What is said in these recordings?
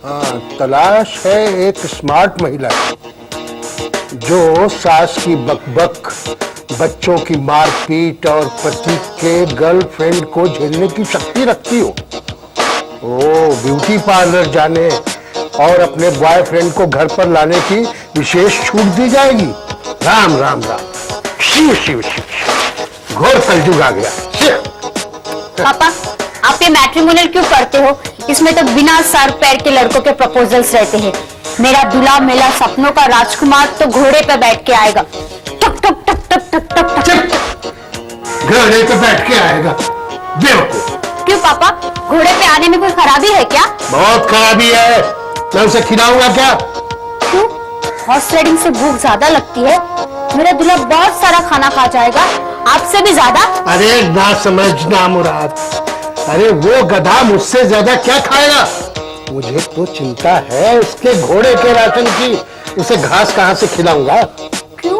हाँ, तलाश है एक स्मार्ट महिला जो सास की बकबक, बच्चों की मारपीट और पति के गर्लफ्रेंड को झेलने की शक्ति रखती हो। ओ ब्यूटी पार्लर जाने और अपने बॉयफ्रेंड को घर पर लाने की विशेष छूट दी जाएगी। राम राम राम, शिव शिव शिव, घोर कलयुग आ गया। पापा, आप ये मैट्रिमोनियल क्यों करते हो? इसमें तो बिना सर पैर के लड़कों के प्रपोजल्स रहते हैं। मेरा दूल्हा मेरा सपनों का राजकुमार तो घोड़े पे बैठ के आएगा। टक टक टक टक टक टक टक। घोड़े पे बैठ के आएगा? बेवकूफ। क्यों पापा, घोड़े पे आने में कोई खराबी है क्या? बहुत खराबी है। मैं उसे खिलाऊंगा क्या? क्यों? हॉर्स राइडिंग से भूख ज्यादा लगती है। मेरा दूल्हा बहुत सारा खाना खा जाएगा, आपसे भी ज्यादा। अरे ना समझना मुराद, अरे वो गधा मुझसे ज्यादा क्या खाएगा? मुझे तो चिंता है उसके घोड़े के राशन की। उसे घास कहाँ से खिलाऊंगा? क्यों?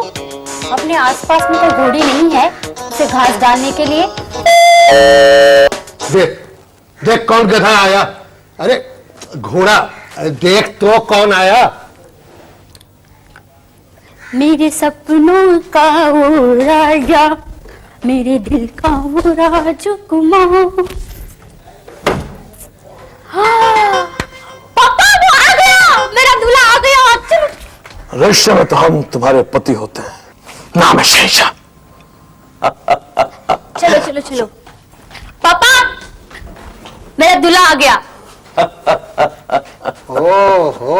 अपने आसपास में कोई घोड़ी नहीं है उसे घास डालने के लिए? देख देख कौन गधा आया। अरे घोड़ा, देख तो कौन आया। मेरे सपनों का वो राजा, मेरे दिल का वो राजकुमार। हाँ, पापा वो आ गया, मेरा दूल्हा आ गया। चलो। रशिया में तो हम तुम्हारे पति होते हैं, नाम है शहंशाह। चलो चलो चलो। पापा, मेरा दूल्हा आ गया। ओहो,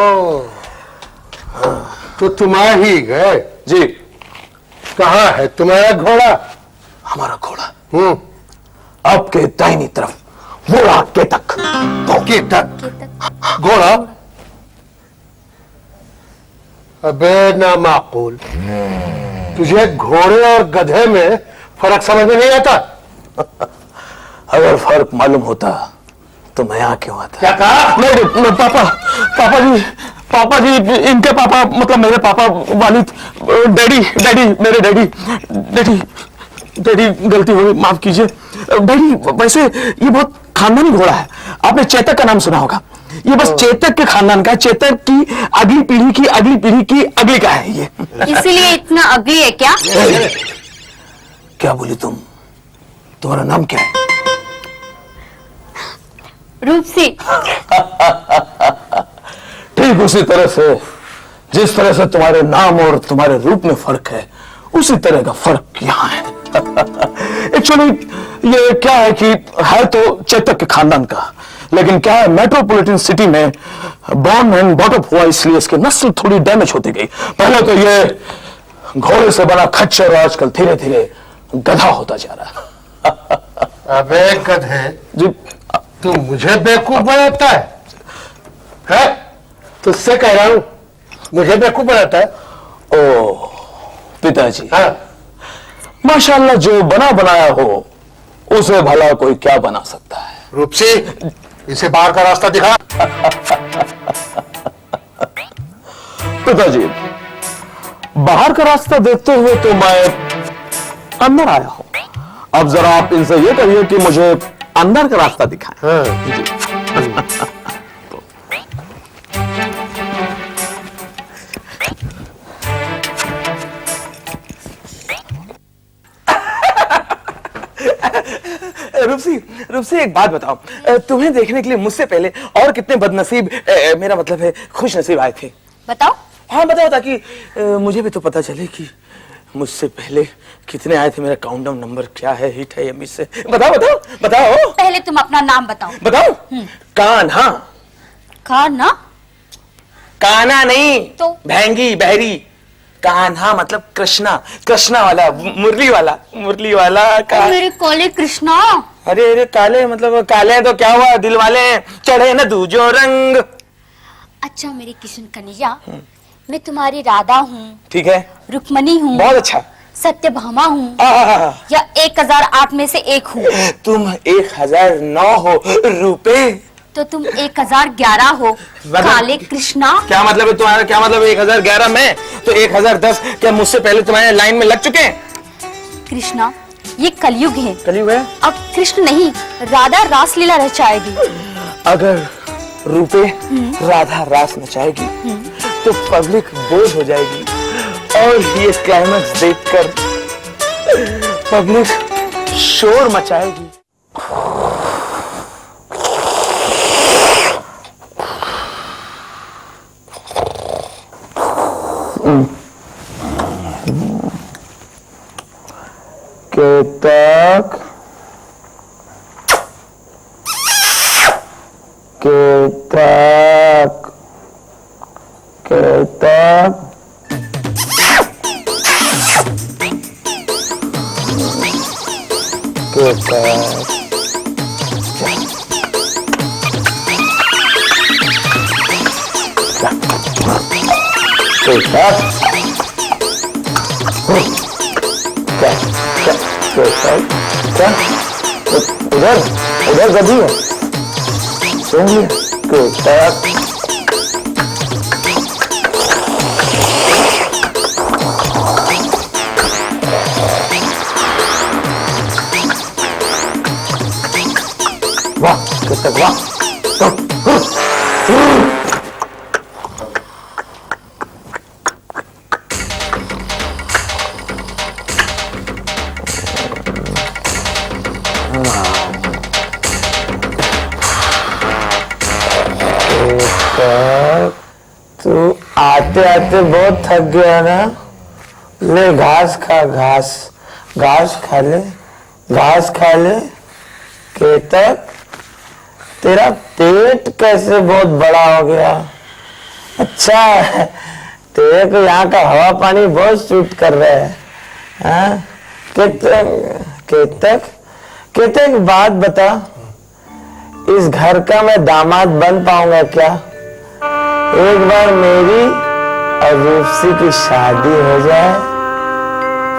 तो तुम आ ही गए। जी, कहाँ है तुम्हारा घोड़ा? हमारा घोड़ा हम्म, आपके दाहिनी तरफ, वो रहा केतक। केतक घोड़ा? अबे ना माकूल, तुझे घोड़े और गधे में फर्क समझ में नहीं आता? अगर फर्क मालूम होता तो मैं यहाँ क्यों आता? क्या कहा? नहीं, पापा जी, इनके पापा, मतलब मेरे पापा वालिद, डैडी गलती हो गई, माफ कीजिए डैडी। वैसे ये बहुत खानदानी घोड़ा है, आपने चेतक का नाम सुना होगा। ये बस चेतक के खानदान का है, चेतक की अगली पीढ़ी की अगली पीढ़ी की अगली का है ये। इसीलिए इतना अगली है क्या? क्या बोली तुम? तुम्हारा नाम क्या है? रूपसी। ठीक उसी तरह से, जिस तरह से तुम्हारे नाम और तुम्हारे रूप में फर्क है, उसी तरह का फर्क यहाँ है। एक्चुअली ये क्या है कि है तो चेतक के खानदान का, लेकिन क्या है, मेट्रोपॉलिटन सिटी में बॉर्न एंड बॉटअप हुआ, इसलिए इसकी नस्ल थोड़ी डैमेज होती गई। पहले तो ये घोड़े से बना खच्चर, आजकल धीरे धीरे गधा होता जा रहा है। अबे गधे, जी, तू मुझे बेवकूफ बनाता है? तुझसे कह रहा हूं, मुझे बेवकूफ बनाता है? ओ पिताजी, हाँ? माशाल्लाह, जो बना बनाया हो उसे भला कोई क्या बना सकता है। रूपसी, इसे बाहर का रास्ता दिखा। पिताजी, बाहर का रास्ता देखते हुए तो मैं अंदर आया हूं। अब जरा आप इनसे ये कहिए कि मुझे अंदर का रास्ता दिखाएं। हाँ। रूपसी, एक बात बताओ, तुम्हें देखने के लिए मुझसे पहले और कितने बदनसीब, मेरा मतलब है खुश नसीब आए थे? बताओ। हाँ बताओ, ताकि मुझे भी तो पता चले कि मुझसे पहले कितने आए थे, मेरा काउंटडाउन नंबर क्या है, हिट है या मिस है। बताओ बताओ बताओ। पहले तुम अपना नाम बताओ। बताओ। कान्हा। कान्हा? कान्हा नहीं तो? भैंगी, बहरी। कान्हा मतलब कृष्णा, कृष्णा वाला, मुरली वाला मेरे काले कृष्णा। अरे अरे, काले मतलब काले हैं तो क्या हुआ, दिल वाले हैं, चढ़े न दूजो रंग। अच्छा मेरी किशन कन्हैया, मैं तुम्हारी राधा हूँ, ठीक है, रुक्मणी हूँ, बहुत अच्छा, सत्यभामा हूँ, आहा, या 1008 में से एक हूँ? तुम 1009 हो रुपए, तो तुम 1011 हो काले कृष्णा। क्या मतलब है तुम्हारा? क्या मतलब 1011 में तो 1010? क्या मुझसे पहले तुम्हारे लाइन में लग चुके हैं? कृष्णा, ये कलयुग है। कलयुग है? अब कृष्ण नहीं, राधा रासलीला रचाएगी। अगर रूपे राधा रास नचाएगी तो पब्लिक बोर हो जाएगी और ये क्लाइमैक्स देखकर पब्लिक शोर मचाएगी। केतक केतक केतक केतक क्या उधर उधर गधी है सुनिए केतक वाह केतक वाह तू आते आते बहुत थक गया ना, ले घास खा, घास घास खा ले, घास खा ले। केतक तेरा पेट कैसे बहुत बड़ा हो गया? अच्छा तेरे को यहाँ का हवा पानी बहुत सूट कर रहा है। हाँ केतक केतक केतक बात बता, इस घर का मैं दामाद बन पाऊंगा क्या? एक बार मेरी और रूपसी की शादी हो जाए,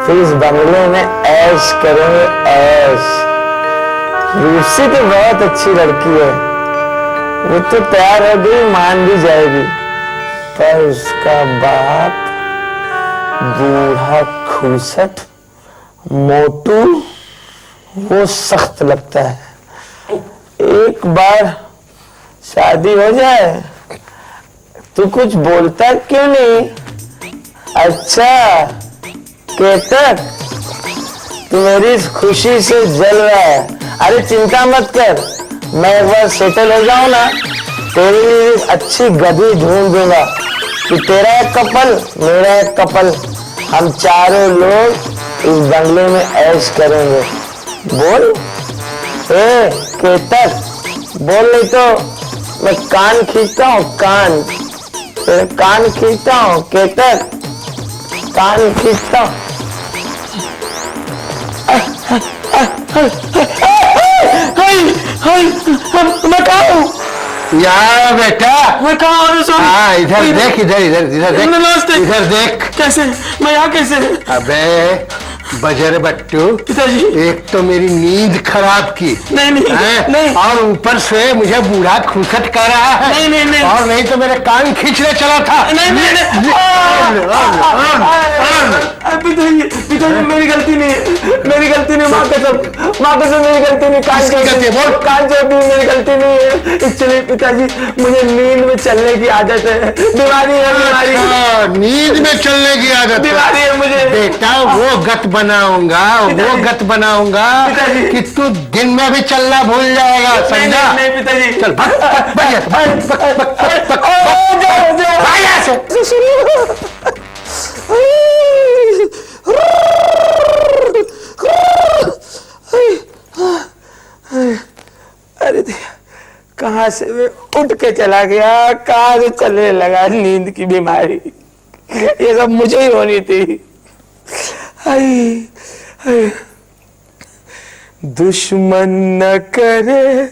फिर इस बंगले में ऐश करेंगे, ऐश। रूपसी तो बहुत अच्छी लड़की है, वो तो तैयार हो गई, मान भी जाएगी, पर उसका बाप बूढ़ा खूसट मोटू वो सख्त लगता है। एक बार शादी हो जाए, तू कुछ बोलता क्यों नहीं? अच्छा केतक तू मेरी इस खुशी से जल रहा है। अरे चिंता मत कर, मैं एक बार सेटल हो जाऊं ना, तेरे लिए अच्छी गधी ढूंढ दूंगा कि तेरा एक कपल मेरा एक कपल, हम चारों लोग इस बंगले में ऐश करेंगे। बोल ए केतक बोल, नहीं तो मैं कान खींचता हूँ, कान तेरे कान खींचता हूँ केतक, कान खींचता हूँ। मैं कहाँ हूँ? यार बेटा मैं कहाँ हूँ? हाँ इधर देख, इधर इधर इधर देख, नमस्ते। इधर देख। कैसे मैं यहाँ कैसे? अबे बजर बट्टू, पिताजी एक तो मेरी नींद खराब की, नहीं नहीं नहीं, और ऊपर से मुझे बूढ़ा खूसट कह रहा है, नहीं नहीं नहीं, और नहीं तो मेरे कान खींचने चला था। नहीं नहीं नहीं, पिताजी पिताजी मेरी गलती नहीं है, मेरी गलती नहीं, माँ कसम मेरी गलती नहीं, कान से भी मेरी गलती नहीं है। एक्चुअली पिताजी मुझे नींद में चलने की आदत है, बीमारी है, बीमारी। नींद में चलने की आदत बीमारी है मुझे बेटा, वो गत बनाऊंगा, वो गत बनाऊंगा कि तू दिन में भी चलना भूल जाएगा, समझा? नहीं पिताजी, चल भाग अरे कहाँ से मैं उठ के चला गया, कहाँ से चलने लगा, नींद की बीमारी, ये सब मुझे ही होनी थी। दुश्मन न करे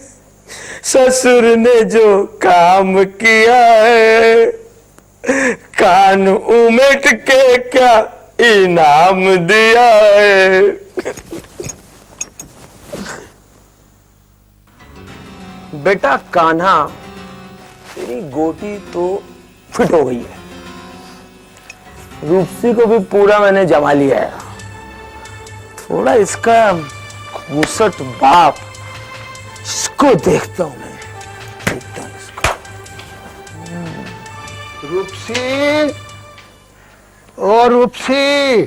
ससुर ने जो काम किया है, कान उमेट के क्या इनाम दिया है। बेटा कान्हा, तेरी गोटी तो फिट हो गई है, रूपसी को भी पूरा मैंने जमा लिया है। थोड़ा इसका घूसट बाप, इसको देखता हूं मैं, देखता हूं इसको। रूपसी, ओ रूपसी,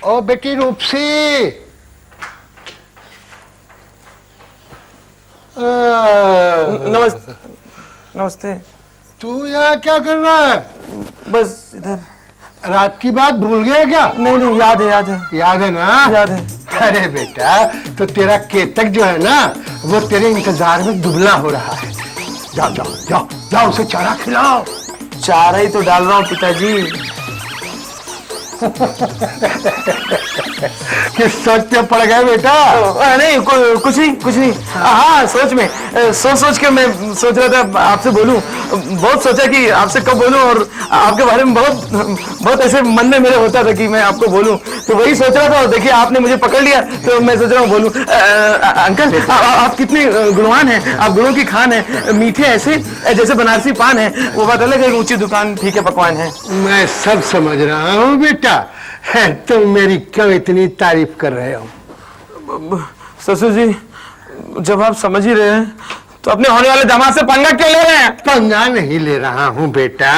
ओ बेटी रूपसी। नमस्ते। नमस्ते। तू यहाँ क्या कर रहा है? बस इधर। रात की बात भूल गया क्या? नहीं नहीं, याद है याद है याद है ना? याद है। अरे बेटा, तो तेरा केतक जो है ना, वो तेरे इंतजार में दुबला हो रहा है। जाओ जाओ जाओ जाओ, उसे चारा खिलाओ। चारा ही तो डाल रहा हूँ पिताजी। किस सोच में पड़ गए बेटा? नहीं कुछ नहीं कुछ नहीं। हाँ सोच में सोच के मैं सोच रहा था आपसे बोलूं। बहुत सोचा कि आपसे कब बोलूं, और आपके बारे में बहुत ऐसे मन में मेरे होता था कि मैं आपको बोलूं, तो वही सोच रहा था। और देखिए आपने मुझे पकड़ लिया, तो मैं सोच रहा हूँ बोलूं। अंकल आप कितने गुणवान हैं, आप गुणों की खान है। मीठे ऐसे जैसे बनारसी पान है, वो बात अलग है, ऊंची दुकान फीके पकवान है। मैं सब समझ रहा हूँ बेटा, तुम मेरी क्यों इतनी तारीफ कर रहे हो? ससुर जी, जब आप समझ ही रहे हैं तो अपने होने वाले दामाद से पंगा क्यों ले रहे हैं? पंगा नहीं ले रहा हूँ बेटा,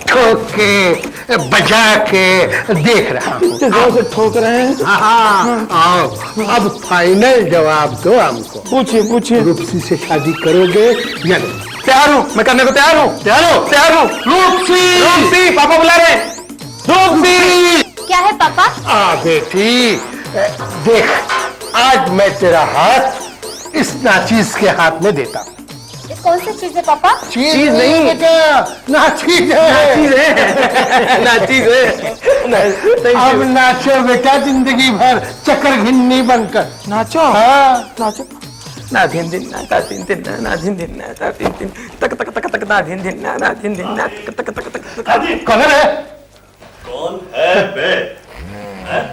ठोक के बजा के देख रहा हूँ। जोर से ठोक रहे हैं। हाँ, आओ अब फाइनल जवाब दो हमको। पूछिए पूछिए। रूपसी से शादी करोगे या नहीं? तैयार हूँ, मैं करने को तैयार हूँ। तैयार हूँ। रूपसी, रूपसी, पापा बुला रहे हैं। रूपसी। क्या है पापा? बेटी देख, आज मैं तेरा हाथ इस नाचीज के हाथ में देता हूँ। ये कौन सी चीज है पापा? चीज नहीं बेटा, नाचीज है। नाचीज है। अब नाचो बेटा जिंदगी भर चक्कर घिन्नी बनकर। नाचो। हाँ, नाचो। ना धिन धिन ना ता धिन धिन ना धिन धिन ना ता धिन धिन तक तक तक तक ना धिन धिन ना धिन धिन ना तक तक तक तक। कौन है? कौन है बे? हैं?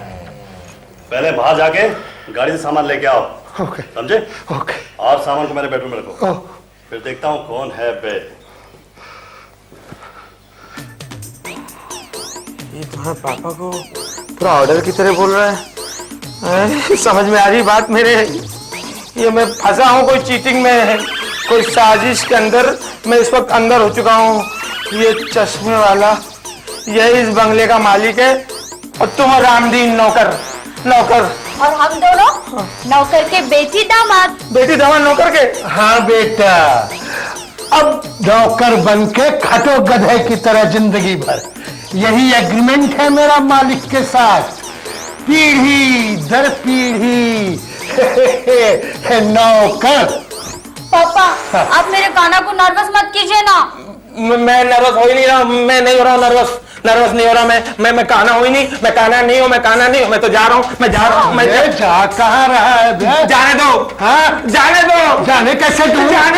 पहले बाहर जाके गाड़ी से सामान लेके आओ। ओके समझे? ओके। और सामान को मेरे बेडरूम में रखो। ओह, फिर देखता हूँ कौन है बे। ये तुम्हारे पापा को पूरा ऑर्डर की तरह बोल रहा है। समझ में आ रही बात मेरे। ये मैं फंसा हूँ कोई चीटिंग में, कोई साजिश के अंदर मैं इस वक्त अंदर हो चुका हूँ। ये चश्मे वाला यही इस बंगले का मालिक है, और तुम रामदीन नौकर। और हम दोनों नौकर के बेटी दामाद। बेटी दामाद नौकर के। हाँ बेटा, अब नौकर बन के खटो गधे की तरह जिंदगी भर। यही एग्रीमेंट है मेरा मालिक के साथ, पीढ़ी दर पीढ़ी। नौकर। पापा आप मेरे काना को नर्वस मत कीजिए ना। मैं नर्वस हो ही नहीं रहा, मैं नहीं हो रहा हूँ नर्वस नहीं हो रहा। मैं काना हो ही नहीं, मैं काना नहीं हूँ, मैं तो जा रहा हूँ, मैं जा रहा हूँ। जा कहाँ रहा है बे? जाने दो। हाँ, जाने दो। जाने कैसे दूँ? जाने